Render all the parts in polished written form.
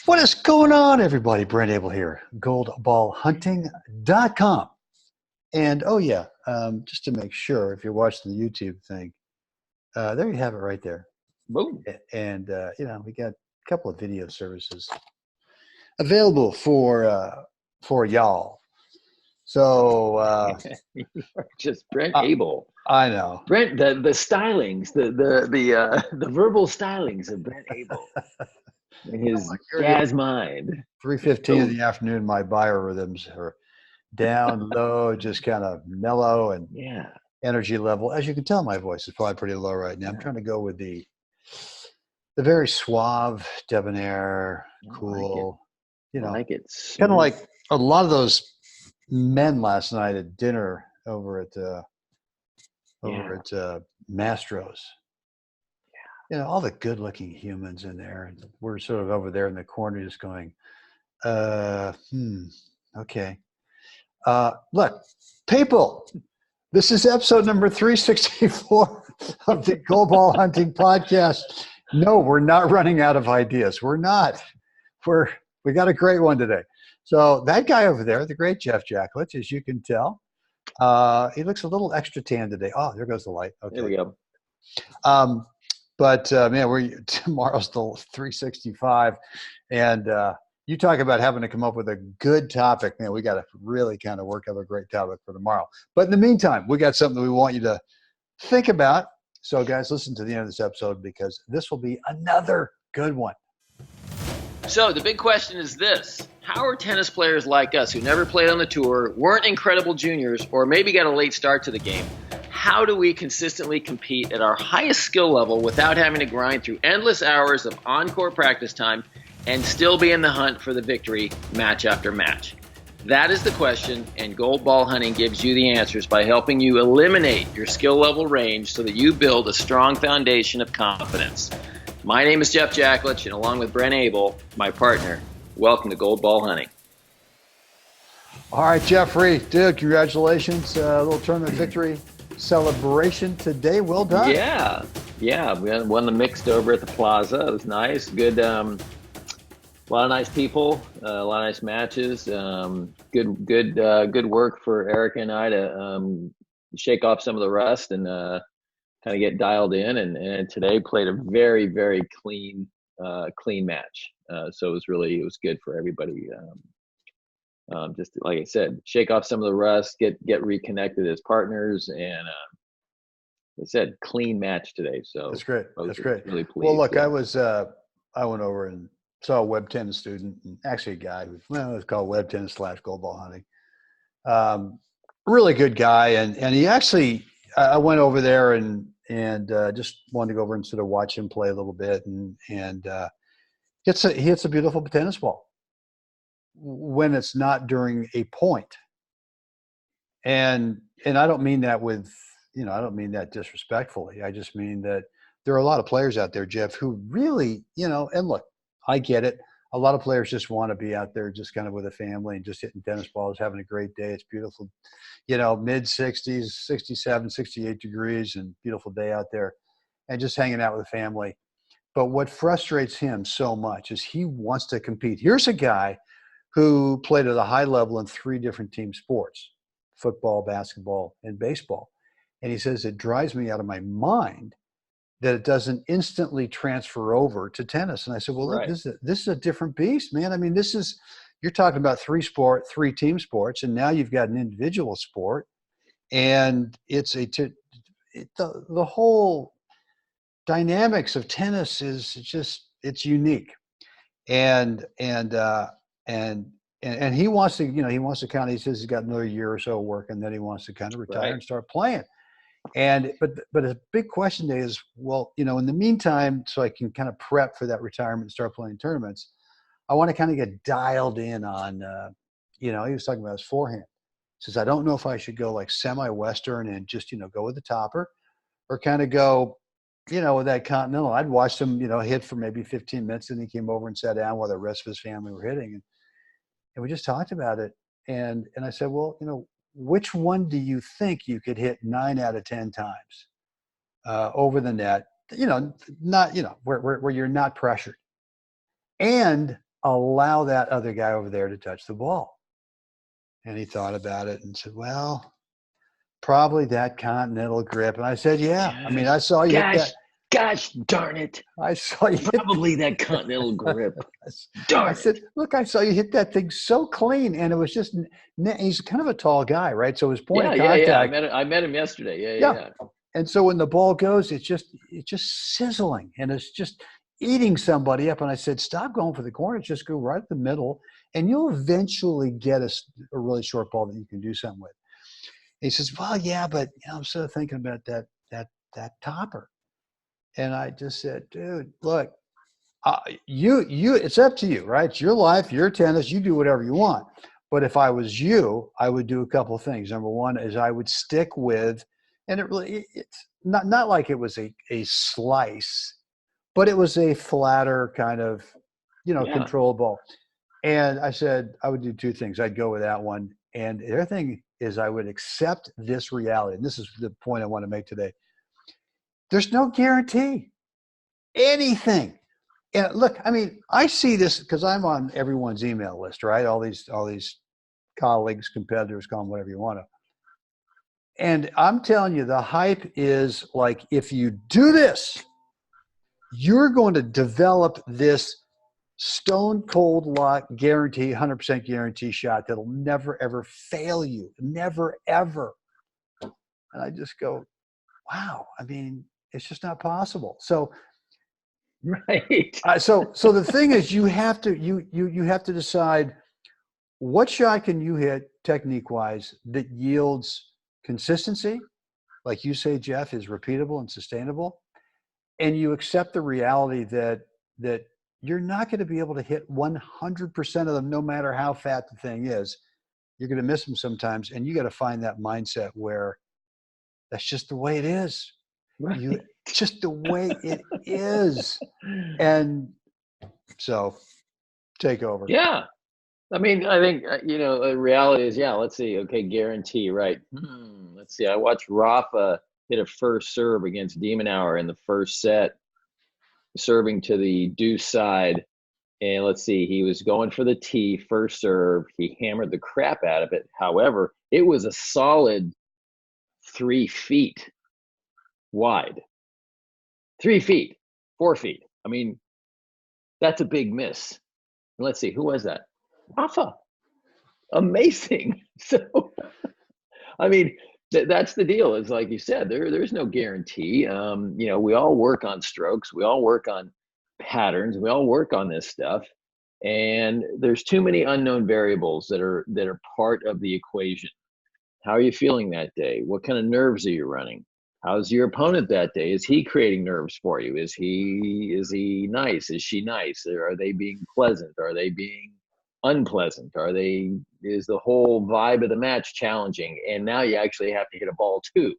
What is going on, everybody? Brent Abel here, goldballhunting.com. And just to make sure, if you're watching the YouTube thing, there you have it right there. Boom. And, we got a couple of video services available for y'all. So You are just Brent Abel. I know. Brent, the stylings, the verbal stylings of Brent Abel. In his jazz mind. 3:15 in the afternoon, my biorhythms are down low, just kind of mellow, and energy level. As you can tell, my voice is probably pretty low right now. I'm trying to go with the very suave, debonair, cool. I like it. Kind of like a lot of those men last night at dinner over at Mastro's. All the good-looking humans in there, and we're sort of over there in the corner just going, okay. Look, people, this is episode number 364 of the Gold Ball Hunting Podcast. No, we're not running out of ideas. We're not. We got a great one today. So that guy over there, the great Jeff Jacklich, as you can tell, he looks a little extra tan today. Oh, there goes the light. Okay. There we go. But tomorrow's still 365, and you talk about having to come up with a good topic. Man, we got to really kind of work up a great topic for tomorrow. But in the meantime, we got something that we want you to think about. So, guys, listen to the end of this episode because this will be another good one. So the big question is this: how are tennis players like us who never played on the tour, weren't incredible juniors, or maybe got a late start to the game? How do we consistently compete at our highest skill level without having to grind through endless hours of on-court practice time and still be in the hunt for the victory match after match? That is the question, and Gold Ball Hunting gives you the answers by helping you eliminate your skill level range so that you build a strong foundation of confidence. My name is Jeff Jacklich, and along with Brent Abel, my partner, welcome to Gold Ball Hunting. All right, Jeffrey, dude, congratulations. A little tournament victory celebration today. Well done. Yeah. We won the mixed over at the Plaza. It was nice. Good. A lot of nice people. A lot of nice matches. Good work for Erica and I to shake off some of the rust and kind of get dialed in. And today played a very, very clean match. So it was good for everybody. Just like I said, shake off some of the rust, get reconnected as partners, and I said clean match today. So that's great. That's great. Really pleased. Well, look, I went over and saw a web tennis student, and actually a guy who was called web tennis / gold ball hunting. Really good guy, and he actually I went over there and just wanted to go over and sort of watch him play a little bit, and he hits a beautiful tennis ball when it's not during a point. And I don't mean that I don't mean that disrespectfully. I just mean that there are a lot of players out there, Jeff, who really, and look, I get it. A lot of players just want to be out there just kind of with a family and just hitting tennis balls, having a great day. It's beautiful, mid 60s, 67, 68 degrees, and beautiful day out there and just hanging out with the family. But what frustrates him so much is he wants to compete. Here's a guy who played at a high level in 3 different team sports: football, basketball, and baseball. And he says, it drives me out of my mind that it doesn't instantly transfer over to tennis. And I said, well, look, this is a different beast, man. I mean, you're talking about 3 team sports, and now you've got an individual sport. And it's the whole dynamics of tennis is it's unique. And he wants to, he says he's got another year or so of work, and then he wants to kind of retire and start playing. But a big question today is, well, in the meantime, so I can kind of prep for that retirement and start playing tournaments, I want to kind of get dialed in on, he was talking about his forehand. He says, I don't know if I should go like semi-Western and just, go with the topper, or kind of go, with that continental. I'd watched him, hit for maybe 15 minutes, and he came over and sat down while the rest of his family were hitting. And we just talked about it. And I said, well, which one do you think you could hit 9 out of 10 times over the net? Not, where you're not pressured. And allow that other guy over there to touch the ball. And he thought about it and said, well, probably that continental grip. And I said, yeah. I mean, I saw you hit that. Gosh darn it. I saw you Probably that continental grip. Darn I said, it. look, I saw you hit that thing so clean. And it was just, he's kind of a tall guy, right? So his point of contact. I met him yesterday. Yeah. And so when the ball goes, it's just sizzling and it's just eating somebody up. And I said, stop going for the corner. Just go right at the middle and you'll eventually get a really short ball that you can do something with. And he says, well, yeah, but I'm sort of thinking about that topper. And I just said, dude, look, it's up to you, right? It's your life, your tennis, you do whatever you want. But if I was you, I would do a couple of things. Number one is I would stick with, and it's not like it was a slice, but it was a flatter kind of, control ball. And I said, I would do two things. I'd go with that one. And the other thing is I would accept this reality. And this is the point I want to make today. There's no guarantee. Anything. And look, I mean, I see this because I'm on everyone's email list, right? All these colleagues, competitors, call them whatever you want to. And I'm telling you, the hype is like, if you do this, you're going to develop this stone cold lock guarantee, 100% guarantee shot that'll never, ever fail you. Never, ever. And I just go, wow. I mean, it's just not possible. So, right. So the thing is, you have to decide what shot can you hit technique wise that yields consistency, like you say, Jeff, is repeatable and sustainable, and you accept the reality that you're not going to be able to hit 100% of them, no matter how fat the thing is. You're going to miss them sometimes, and you got to find that mindset where that's just the way it is. Right. Just the way it is. And so take over. Yeah. I mean, I think, the reality is, let's see. Okay, guarantee, right? Let's see. I watched Rafa hit a first serve against Demonauer in the first set, serving to the deuce side. And let's see, he was going for the tee, first serve. He hammered the crap out of it. However, it was a solid 3 feet wide. 3 feet, 4 feet. I mean, that's a big miss. And let's see, who was that? Rafa. Amazing. So, I mean, that's the deal. Is like you said, there's no guarantee. We all work on strokes. We all work on patterns. We all work on this stuff. And there's too many unknown variables that are part of the equation. How are you feeling that day? What kind of nerves are you running? How's your opponent that day? Is he creating nerves for you? Is he nice? Is she nice? Are they being pleasant? Are they being unpleasant? Is the whole vibe of the match challenging? And now you actually have to hit a ball too.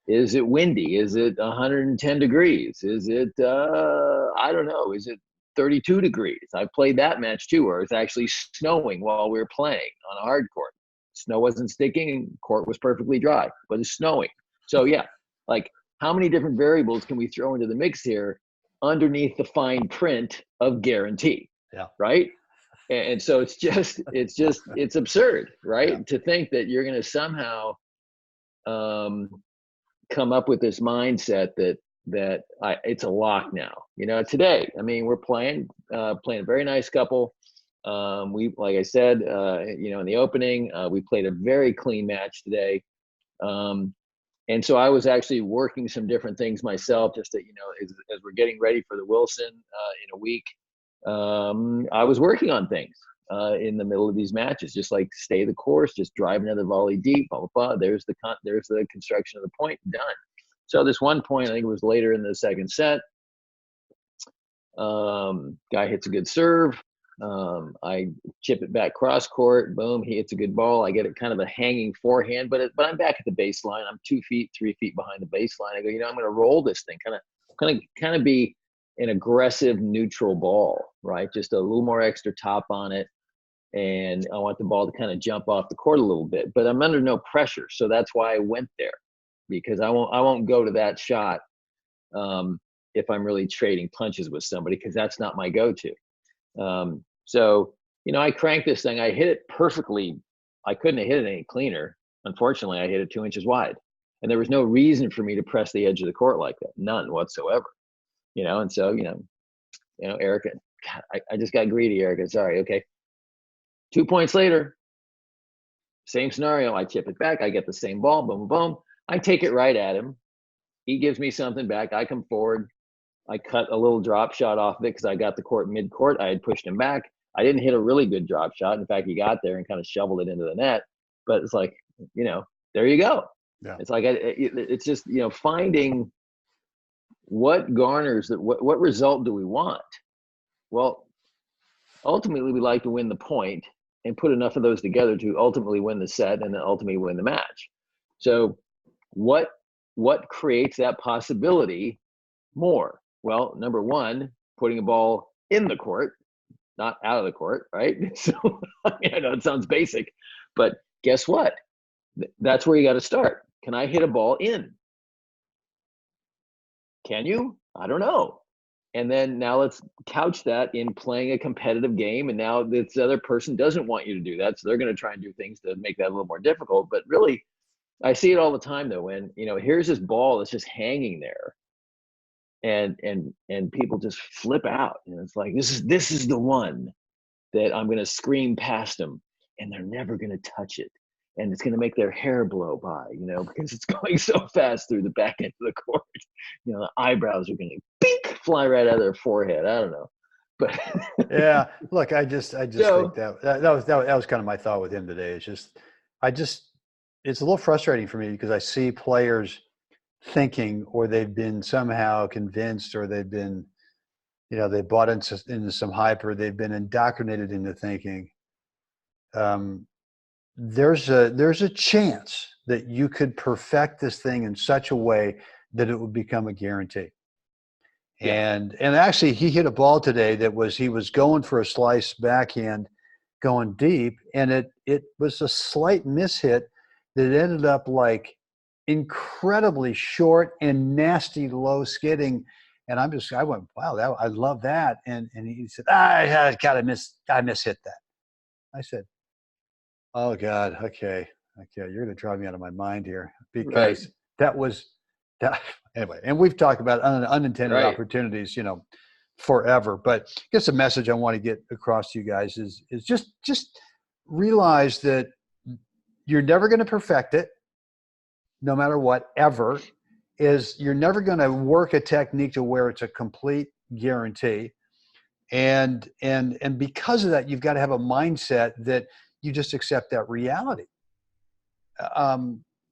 Is it windy? Is it 110 degrees? Is it, I don't know, is it 32 degrees? I played that match too, where it's actually snowing while we were playing on a hard court. Snow wasn't sticking, court was perfectly dry, but it's snowing. So yeah, like how many different variables can we throw into the mix here underneath the fine print of guarantee? Yeah. Right. And so it's absurd, right? Yeah. To think that you're going to somehow come up with this mindset that it's a lock now. Today, I mean, we're playing a very nice couple. We, like I said, in the opening, we played a very clean match today. And so I was actually working some different things myself, just to, as we're getting ready for the Wilson in a week. I was working on things in the middle of these matches, just like stay the course, just drive another volley deep, blah, blah, blah. There's the construction of the point, done. So this one point, I think it was later in the second set, guy hits a good serve. I chip it back cross court, boom, he hits a good ball. I get it kind of a hanging forehand, but I'm back at the baseline. I'm 2 feet, 3 feet behind the baseline. I go, I'm going to roll this thing, kind of be an aggressive neutral ball, right? Just a little more extra top on it. And I want the ball to kind of jump off the court a little bit, but I'm under no pressure. So that's why I went there, because I won't go to that shot if I'm really trading punches with somebody, because that's not my go-to. So, I cranked this thing. I hit it perfectly. I couldn't have hit it any cleaner. Unfortunately, I hit it 2 inches wide. And there was no reason for me to press the edge of the court like that. None whatsoever. And so, Erica, God, I just got greedy, Erica. Sorry. Okay. 2 points later, same scenario. I chip it back. I get the same ball. Boom, boom, boom. I take it right at him. He gives me something back. I come forward. I cut a little drop shot off of it because I got the court mid-court. I had pushed him back. I didn't hit a really good drop shot. In fact, he got there and kind of shoveled it into the net. But it's like, there you go. Yeah. It's like it's just finding what garners that what result do we want? Well, ultimately we like to win the point and put enough of those together to ultimately win the set and then ultimately win the match. So what creates that possibility more? Well, number one, putting a ball in the court, not out of the court, right? So I know it sounds basic, but guess what? That's where you got to start. Can I hit a ball in? Can you? I don't know. And then now let's couch that in playing a competitive game. And now this other person doesn't want you to do that. So they're going to try and do things to make that a little more difficult. But really, I see it all the time though, when, here's this ball that's just hanging there. And people just flip out. And it's like, this is the one that I'm going to scream past them, and they're never going to touch it. And it's going to make their hair blow by, because it's going so fast through the back end of the court. The eyebrows are going to fly right out of their forehead. I don't know, but yeah. Look, I just think so, that was kind of my thought with him today. It's a little frustrating for me because I see players thinking, or they've been somehow convinced, or they've been, they bought into some hype, or they've been indoctrinated into thinking. There's a chance that you could perfect this thing in such a way that it would become a guarantee. yeah. And actually, he hit a ball today he was going for a slice backhand, going deep, and it was a slight mishit that ended up like incredibly short and nasty low skidding. And I went, wow, I love that. And he said, I mishit that. I said, oh God, okay, you're going to drive me out of my mind here, Right. because that anyway. And we've talked about unintended Right. opportunities, forever. But I guess the message I want to get across to you guys is just realize that you're never going to perfect it, no matter what, ever. You're never going to work a technique to where it's a complete guarantee. And because of that, you've got to have a mindset that you just accept that reality.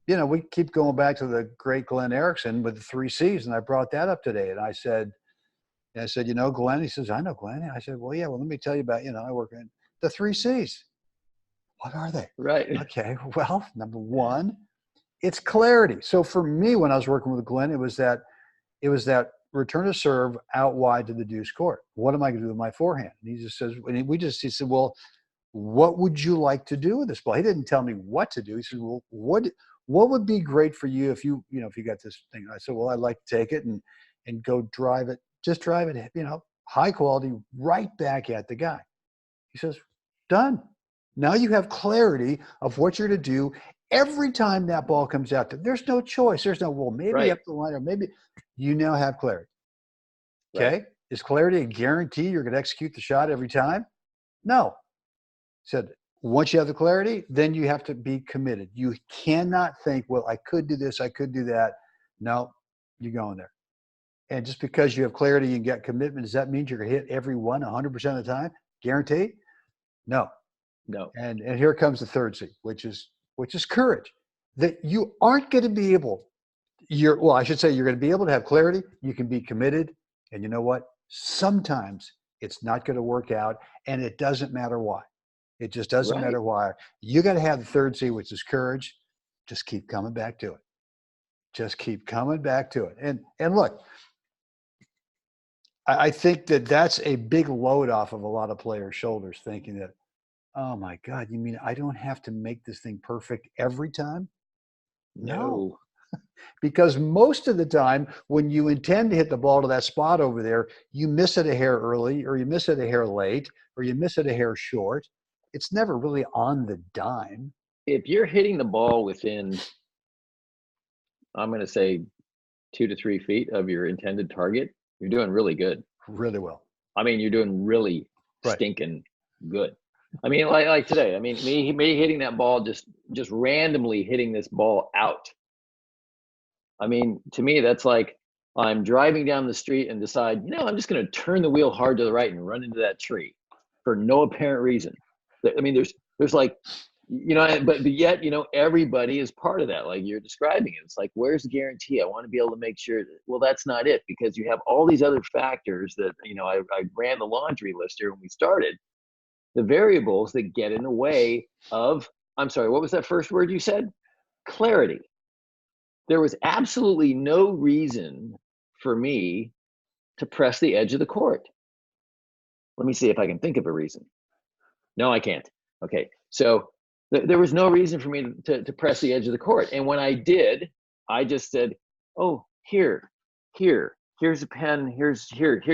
We keep going back to the great Glenn Erickson with the 3 C's, and I brought that up today. And I said, Glenn. He says, I know Glenn. I said, well, yeah. Well, let me tell you about, I work in the 3 C's. What are they? Right. Okay. Well, number one, it's clarity. So for me, when I was working with Glenn, it was that return to serve out wide to the deuce court. What am I going to do with my forehand? And he just says, he said, well, what would you like to do with this ball? He didn't tell me what to do. He said, well, what would be great for you if you got this thing? I said, well, I'd like to take it and go drive it, just drive it, high quality, right back at the guy. He says, done. Now you have clarity of what you're going to do every time that ball comes out. There's no choice. There's no, well, maybe Right. up the line, or maybe. You now have clarity. Okay. Right. Is clarity a guarantee you're going to execute the shot every time? No. Said, once you have the clarity, then you have to be committed. You cannot think, well, I could do this, I could do that. No, you're going there. And just because you have clarity and get commitment, does that mean you're going to hit every one 100% of the time? Guaranteed? No. No. And here comes the third C, which is courage. That you aren't going to be able, you're going to be able to have clarity. You can be committed. And you know what? Sometimes it's not going to work out, and it doesn't matter why. It just doesn't matter why. You got to have the third C, which is courage. Just keep coming back to it. Just keep coming back to it. And look, I think that's a big load off of a lot of players' shoulders, thinking that, oh my God, you mean I don't have to make this thing perfect every time? No. Because most of the time, when you intend to hit the ball to that spot over there, you miss it a hair early, or you miss it a hair late, or you miss it a hair short. It's never really on the dime. If you're hitting the ball within, I'm going to say 2 to 3 feet of your intended target, you're doing really good. Really well. I mean, you're doing really stinking good. I mean, like today. I mean, me hitting that ball, just randomly hitting this ball out. I mean, to me, that's like I'm driving down the street and decide, I'm just going to turn the wheel hard to the right and run into that tree for no apparent reason. I mean, there's like, but yet, everybody is part of that. Like you're describing it. It's like, where's the guarantee? I want to be able to make sure that, well, that's not it, because you have all these other factors that, I ran the laundry list here when we started, the variables that get in the way of, I'm sorry, what was that first word you said? Clarity. There was absolutely no reason for me to press the edge of the court. Let me see if I can think of a reason. No, I can't. Okay. So there was no reason for me to press the edge of the court. And when I did, I just said, oh, here's a pen. Here,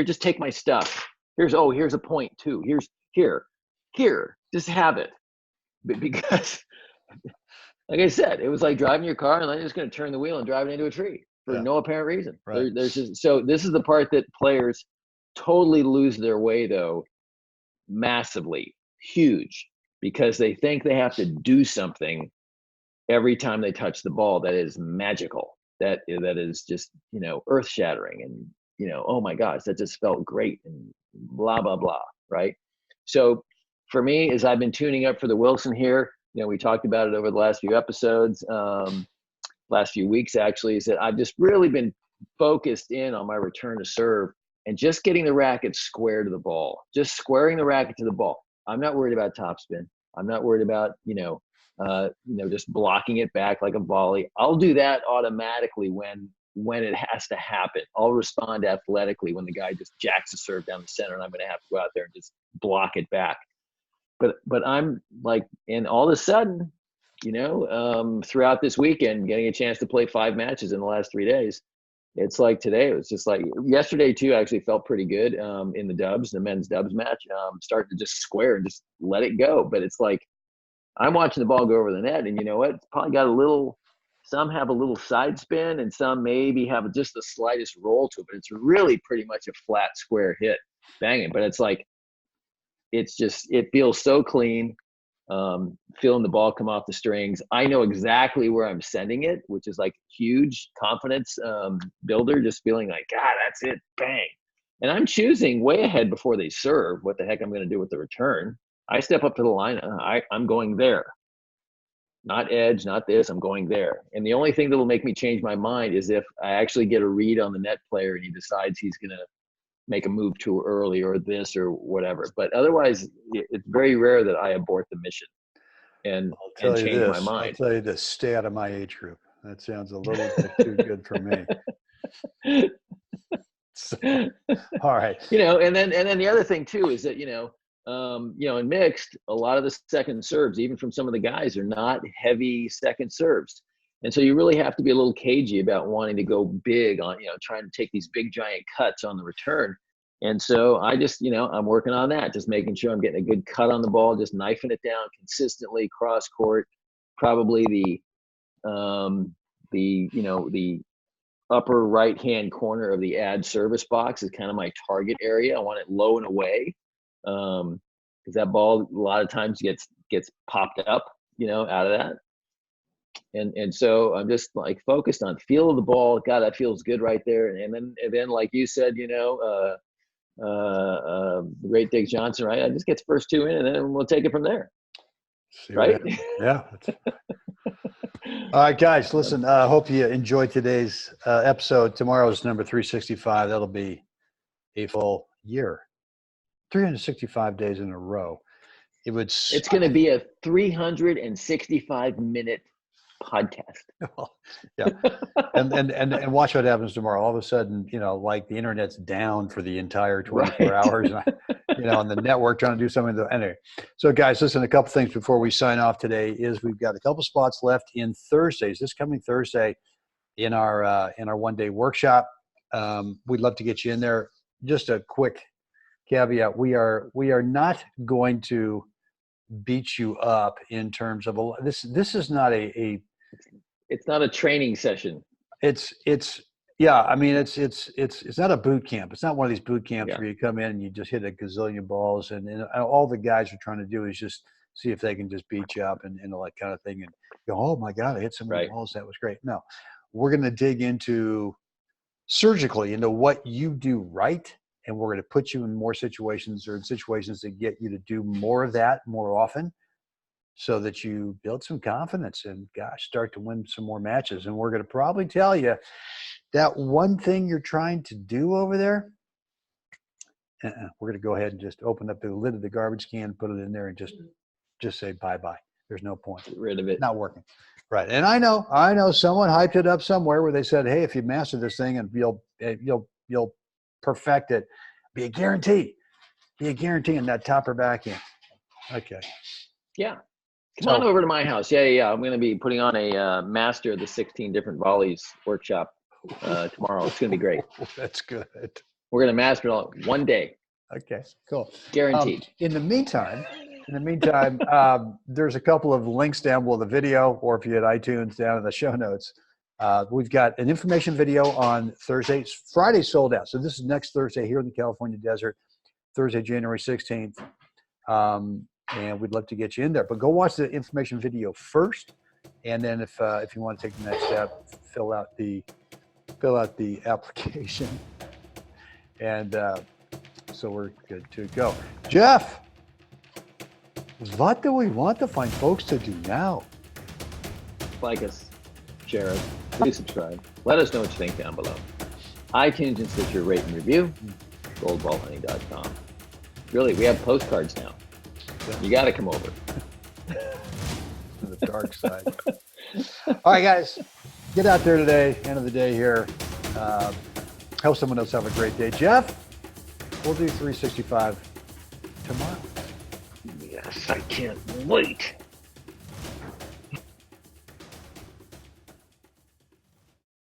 just take my stuff. Here's a point too. Here, just have it. Because like I said, it was like driving your car and I'm just going to turn the wheel and drive it into a tree for no apparent reason. Right. So this is the part that players totally lose their way, though, massively, huge, because they think they have to do something every time they touch the ball that is magical, that is just, earth shattering, and, oh my gosh, that just felt great, and blah, blah, blah. Right. So for me, as I've been tuning up for the Wilson here, we talked about it over the last few episodes, last few weeks, actually, is that I've just really been focused in on my return to serve and just getting the racket square to the ball, just squaring the racket to the ball. I'm not worried about topspin. I'm not worried about, just blocking it back like a volley. I'll do that automatically when it has to happen. I'll respond athletically when the guy just jacks a serve down the center and I'm going to have to go out there and just block it back. But I'm like, and all of a sudden, throughout this weekend, getting a chance to play 5 matches in the last 3 days, it's like today, it was just like yesterday too, actually felt pretty good in the men's dubs match, starting to just square and just let it go. But it's like, I'm watching the ball go over the net, and you know what? It's probably got some have a little side spin and some maybe have just the slightest roll to it, but it's really pretty much a flat square hit banging. But it's like, it feels so clean, feeling the ball come off the strings. I know exactly where I'm sending it, which is like huge confidence builder, just feeling like, God, that's it, bang. And I'm choosing way ahead before they serve what the heck I'm going to do with the return. I step up to the line, I'm going there. Not edge, not this, I'm going there. And the only thing that will make me change my mind is if I actually get a read on the net player and he decides he's going to make a move too early or this or whatever. But otherwise, it's very rare that I abort the mission and change my mind. I'll tell you this, stay out of my age group. That sounds a little bit too good for me. So, all right. And then the other thing too is that, in mixed, a lot of the second serves, even from some of the guys, are not heavy second serves. And so you really have to be a little cagey about wanting to go big on, trying to take these big giant cuts on the return. And so I just, I'm working on that, just making sure I'm getting a good cut on the ball, just knifing it down consistently cross court. Probably the upper right-hand corner of the ad service box is kind of my target area. I want it low and away. Because that ball a lot of times gets popped up, out of that. And so I'm just like focused on feel of the ball. God, that feels good right there. And then like you said, the great Dick Johnson, right? I just get the first 2 in, and then we'll take it from there. Right? Yeah. All right, guys, listen, I hope you enjoyed today's episode. Tomorrow's number 365. That'll be a full year, 365 days in a row. It's going to be a 365-minute podcast. Well, yeah. and watch what happens tomorrow. All of a sudden, like the internet's down for the entire 24 hours, and on the network trying to do something. Anyway, so guys, listen, a couple things before we sign off today is we've got a couple spots left in Thursdays. This coming Thursday in our 1-day workshop. We'd love to get you in there. Just a quick caveat: we are not going to beat you up in terms of this. This is not a It's not a training session. It's yeah. I mean, it's not a boot camp. It's not one of these boot camps where you come in and you just hit a gazillion balls, and all the guys are trying to do is just see if they can just beat you up and all that kind of thing, and go, oh my God, I hit so many balls. That was great. No, we're going to dig into surgically into what you do right, and we're going to put you in more situations or in situations that get you to do more of that more often, so that you build some confidence and, gosh, start to win some more matches. And we're going to probably tell you that one thing you're trying to do over there, we're going to go ahead and just open up the lid of the garbage can, put it in there, and just say bye-bye. There's no point. Get rid of it. Not working. Right. And I know someone hyped it up somewhere where they said, hey, if you master this thing and you'll perfect it, be a guarantee in that top or back end. Okay. Yeah. Come on over to my house. Yeah. I'm going to be putting on a master of the 16 different volleys workshop tomorrow. It's going to be great. That's good. We're going to master it all in 1 day. Okay, cool. Guaranteed. In the meantime, there's a couple of links down below the video, or if you had iTunes, down in the show notes. We've got an information video on Thursday. Friday sold out. So this is next Thursday here in the California desert, Thursday, January 16th. And we'd love to get you in there. But go watch the information video first. And then if you want to take the next step, fill out the application. And so we're good to go. Jeff, what do we want to find folks to do now? Like us, share us, please subscribe. Let us know what you think down below. iTunes and Stitcher, rate and review. goldballhoney.com. Really, we have postcards now. You got to come over. To the dark side. All right, guys, get out there today. End of the day here. Help someone else have a great day. Jeff, we'll do 365 tomorrow. Yes, I can't wait.